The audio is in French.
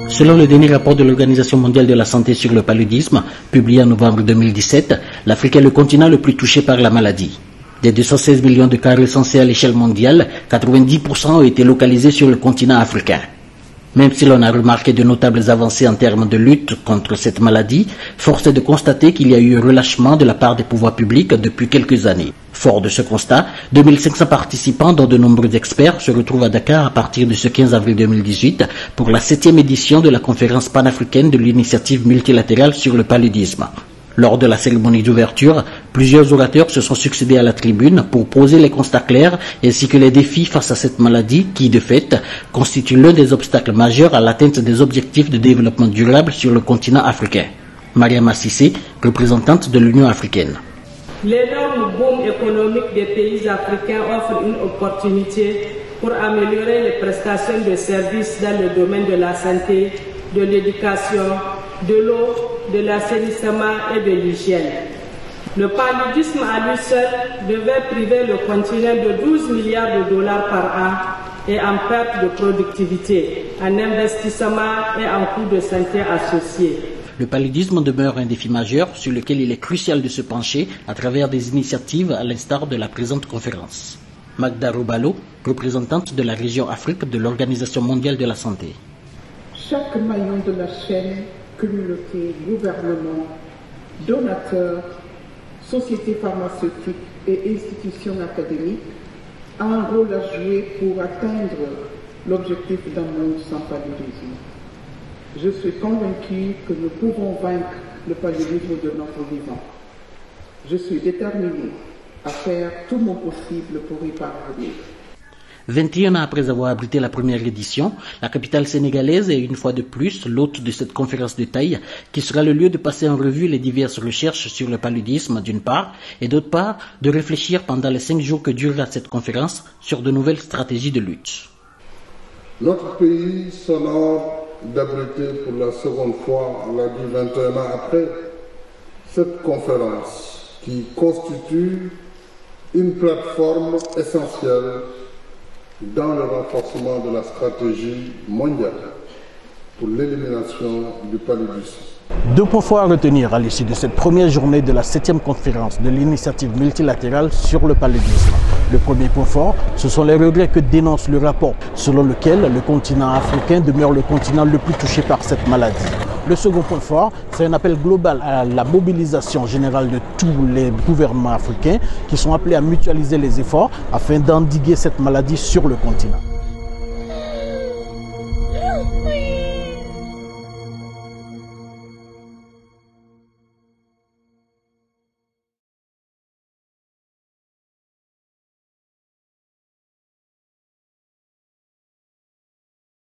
Selon le dernier rapport de l'Organisation mondiale de la santé sur le paludisme, publié en novembre 2017, l'Afrique est le continent le plus touché par la maladie. Des 216 millions de cas recensés à l'échelle mondiale, 90% ont été localisés sur le continent africain. Même si l'on a remarqué de notables avancées en termes de lutte contre cette maladie, force est de constater qu'il y a eu un relâchement de la part des pouvoirs publics depuis quelques années. Fort de ce constat, 2500 participants, dont de nombreux experts, se retrouvent à Dakar à partir de ce 15 avril 2018 pour la 7e édition de la conférence panafricaine de l'initiative multilatérale sur le paludisme. Lors de la cérémonie d'ouverture, plusieurs orateurs se sont succédés à la tribune pour poser les constats clairs ainsi que les défis face à cette maladie qui, de fait, constitue l'un des obstacles majeurs à l'atteinte des objectifs de développement durable sur le continent africain. Mariama Sissé, représentante de l'Union africaine. L'énorme boom économique des pays africains offre une opportunité pour améliorer les prestations de services dans le domaine de la santé, de l'éducation, de l'eau, de l'assainissement et de l'hygiène. Le paludisme à lui seul devait priver le continent de 12 milliards de dollars par an et en perte de productivité, en investissement et en coûts de santé associés. Le paludisme demeure un défi majeur sur lequel il est crucial de se pencher à travers des initiatives à l'instar de la présente conférence. Magda Robalo, représentante de la région Afrique de l'Organisation mondiale de la santé. Chaque maillon de la chaîne, communauté, gouvernement, donateurs, sociétés pharmaceutiques et institutions académiques a un rôle à jouer pour atteindre l'objectif d'un monde sans paludisme. Je suis convaincu que nous pouvons vaincre le paludisme de notre vivant. Je suis déterminé à faire tout mon possible pour y parvenir. 21 ans après avoir abrité la première édition, la capitale sénégalaise est une fois de plus l'hôte de cette conférence de taille qui sera le lieu de passer en revue les diverses recherches sur le paludisme d'une part et d'autre part de réfléchir pendant les 5 jours que durera cette conférence sur de nouvelles stratégies de lutte. Notre pays s'honore d'abriter pour la seconde fois, on l'a dit 21 ans après, cette conférence qui constitue une plateforme essentielle dans le renforcement de la stratégie mondiale pour l'élimination du paludisme. 2 points forts à retenir à l'issue de cette première journée de la 7e conférence de l'initiative multilatérale sur le paludisme. Le premier point fort, ce sont les regrets que dénonce le rapport, selon lequel le continent africain demeure le continent le plus touché par cette maladie. Le second point fort, c'est un appel global à la mobilisation générale de tous les gouvernements africains qui sont appelés à mutualiser les efforts afin d'endiguer cette maladie sur le continent.